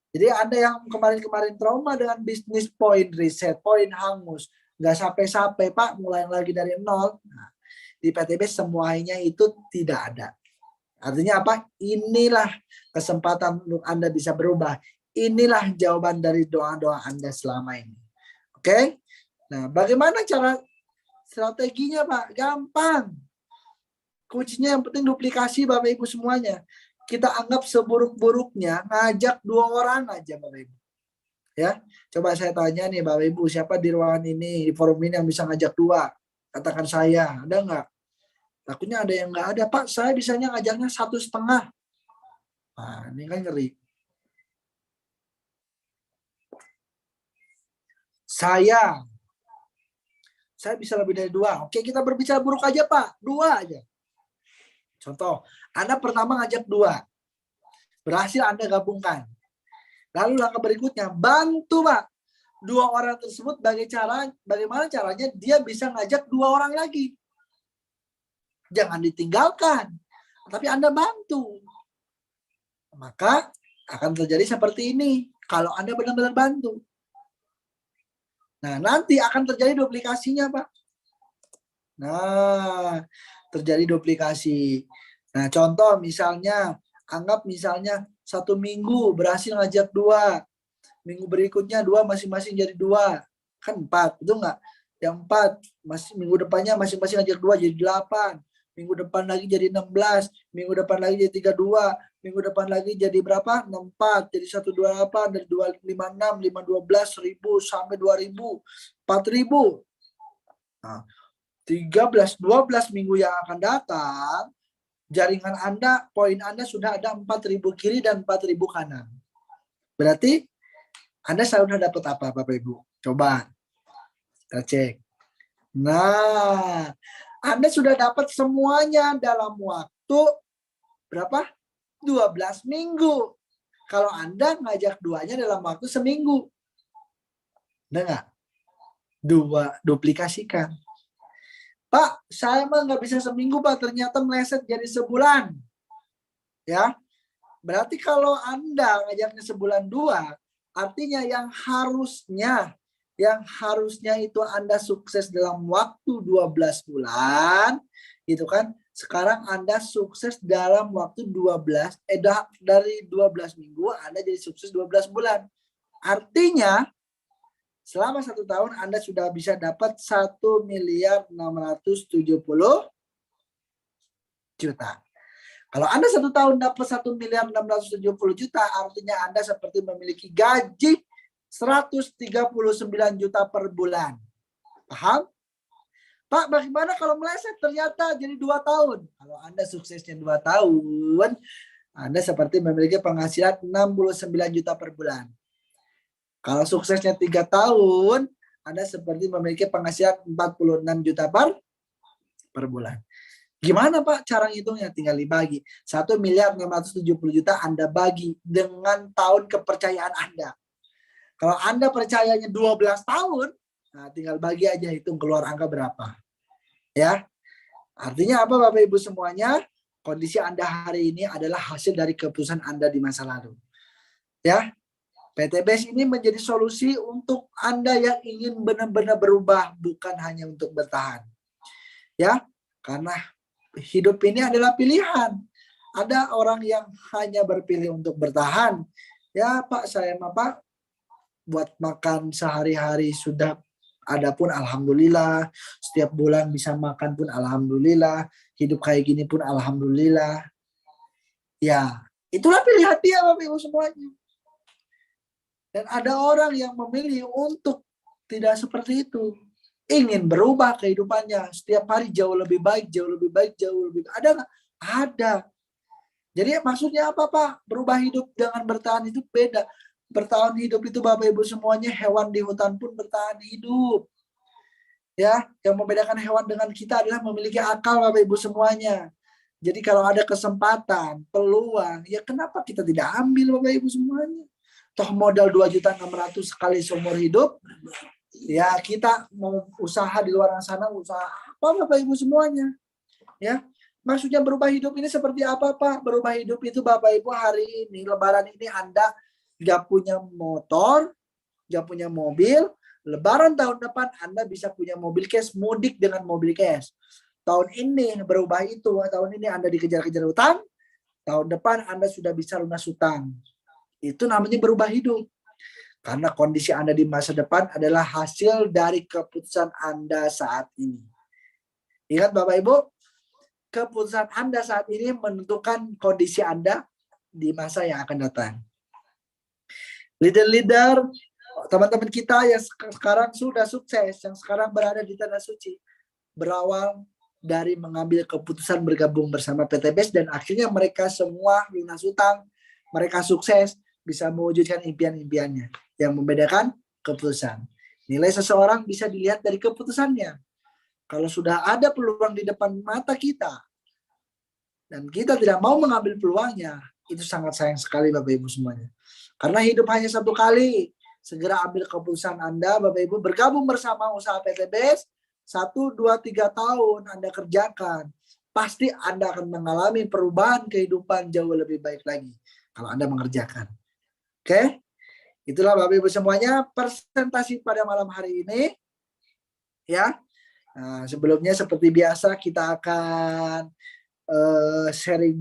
jadi Anda yang kemarin-kemarin trauma dengan bisnis poin riset, poin hangus, nggak sampai-sampai Pak, mulai lagi dari nol. Nah, di PT BES semuanya itu tidak ada. Artinya apa? Inilah kesempatan untuk Anda bisa berubah. Inilah jawaban dari doa-doa Anda selama ini. Oke? Nah, bagaimana cara strateginya Pak? Gampang. Kuncinya yang penting duplikasi Bapak Ibu semuanya. Kita anggap seburuk-buruknya ngajak 2 orang aja Bapak Ibu. Ya, coba saya tanya nih Bapak Ibu, siapa di ruangan ini, di forum ini yang bisa ngajak 2? Katakan saya, ada nggak? Takutnya ada yang nggak ada, Pak, saya bisanya ngajaknya 1,5. Nah, ini kan ngeri. Saya bisa lebih dari 2. Oke, kita berbicara buruk aja Pak, 2 aja. Contoh, Anda pertama ngajak 2. Berhasil Anda gabungkan. Lalu langkah berikutnya, bantu Pak 2 orang tersebut bagaimana caranya dia bisa ngajak 2 orang lagi. Jangan ditinggalkan, tapi Anda bantu. Maka akan terjadi seperti ini kalau Anda benar-benar bantu. Nah, nanti akan terjadi duplikasinya, Pak. Nah, terjadi duplikasi. Nah, contoh misalnya, anggap misalnya 1 minggu berhasil ngajak 2. Minggu berikutnya 2 masing-masing jadi 2. Kan 4, betul nggak? Yang 4, minggu depannya masing-masing ngajak 2 jadi 8. Minggu depan lagi jadi 16, minggu depan lagi jadi 32, minggu depan lagi jadi berapa? 64, jadi 128, dari 256, 512, 1000 sampai 2000, 4000. Nah, 13, 12 minggu yang akan datang, jaringan Anda, poin Anda sudah ada 4000 kiri dan 4000 kanan. Berarti Anda sudah dapat apa Bapak Ibu? Coba kita cek. Nah, Anda sudah dapat semuanya dalam waktu berapa? 12 minggu. Kalau Anda ngajak 2-nya dalam waktu seminggu. Udah nggak? 2, duplikasikan. Pak, saya mah nggak bisa seminggu Pak, ternyata meleset jadi sebulan. Ya, berarti kalau Anda ngajaknya sebulan 2, artinya yang harusnya itu Anda sukses dalam waktu 12 bulan, gitu kan? Sekarang Anda sukses dalam waktu dari 12 minggu Anda jadi sukses 12 bulan. Artinya selama 1 tahun Anda sudah bisa dapat 1.670 juta. Kalau Anda 1 tahun dapat 1.670 juta, artinya Anda seperti memiliki gaji 139 juta per bulan. Paham? Pak, bagaimana kalau meleset ternyata jadi 2 tahun? Kalau Anda suksesnya 2 tahun, Anda seperti memiliki penghasilan 69 juta per bulan. Kalau suksesnya 3 tahun, Anda seperti memiliki penghasilan 46 juta per bulan. Gimana Pak cara ngitungnya? Tinggal dibagi. 1.670 juta Anda bagi dengan tahun kepercayaan Anda. Kalau Anda percayanya 12 tahun, nah tinggal bagi aja, hitung keluar angka berapa. Ya, artinya apa Bapak Ibu semuanya? kondisi Anda hari ini adalah hasil dari keputusan Anda di masa lalu. Ya, PTBS ini menjadi solusi untuk Anda yang ingin benar-benar berubah, bukan hanya untuk bertahan. Ya, karena hidup ini adalah pilihan. Ada orang yang hanya berpilih untuk bertahan. Ya Pak, saya mah Pak, buat makan sehari-hari sudah ada pun alhamdulillah. Setiap bulan bisa makan pun alhamdulillah. Hidup kayak gini pun alhamdulillah. Ya, itulah pilihan dia Bapak Ibu semuanya. Dan ada orang yang memilih untuk tidak seperti itu. Ingin berubah kehidupannya. Setiap hari jauh lebih baik, jauh lebih baik, jauh lebih baik. Ada nggak? Ada. Jadi maksudnya apa Pak? Berubah hidup dengan bertahan itu beda. Bertahan hidup itu Bapak Ibu semuanya, hewan di hutan pun bertahan hidup. Ya, yang membedakan hewan dengan kita adalah memiliki akal Bapak Ibu semuanya. Jadi kalau ada kesempatan, peluang, ya kenapa kita tidak ambil Bapak Ibu semuanya? Toh modal 2.600.000 sekali seumur hidup, ya kita mau usaha di luar sana, usaha apa Bapak Ibu semuanya. Ya, maksudnya berubah hidup ini seperti apa Pak? Berubah hidup itu Bapak Ibu hari ini, Lebaran ini Anda gak punya motor, gak punya mobil, Lebaran tahun depan Anda bisa punya mobil cash, mudik dengan mobil cash. Tahun ini berubah itu, tahun ini Anda dikejar-kejar utang, tahun depan Anda sudah bisa lunas utang. Itu namanya berubah hidup. Karena kondisi Anda di masa depan adalah hasil dari keputusan Anda saat ini. Ingat Bapak Ibu, keputusan Anda saat ini menentukan kondisi Anda di masa yang akan datang. Leader-leader, teman-teman kita yang sekarang sudah sukses, yang sekarang berada di tanah suci, berawal dari mengambil keputusan bergabung bersama PTBS dan akhirnya mereka semua lunas utang, mereka sukses, bisa mewujudkan impian-impiannya. Yang membedakan keputusan. Nilai seseorang bisa dilihat dari keputusannya. Kalau sudah ada peluang di depan mata kita, dan kita tidak mau mengambil peluangnya, itu sangat sayang sekali Bapak Ibu semuanya. Karena hidup hanya satu kali. Segera ambil keputusan Anda, Bapak Ibu, bergabung bersama usaha PTBS, 1, 2, 3 tahun Anda kerjakan. Pasti Anda akan mengalami perubahan kehidupan jauh lebih baik lagi. Kalau Anda mengerjakan. Oke, itulah Bapak Ibu semuanya presentasi pada malam hari ini. Ya, nah, sebelumnya seperti biasa kita akan sharing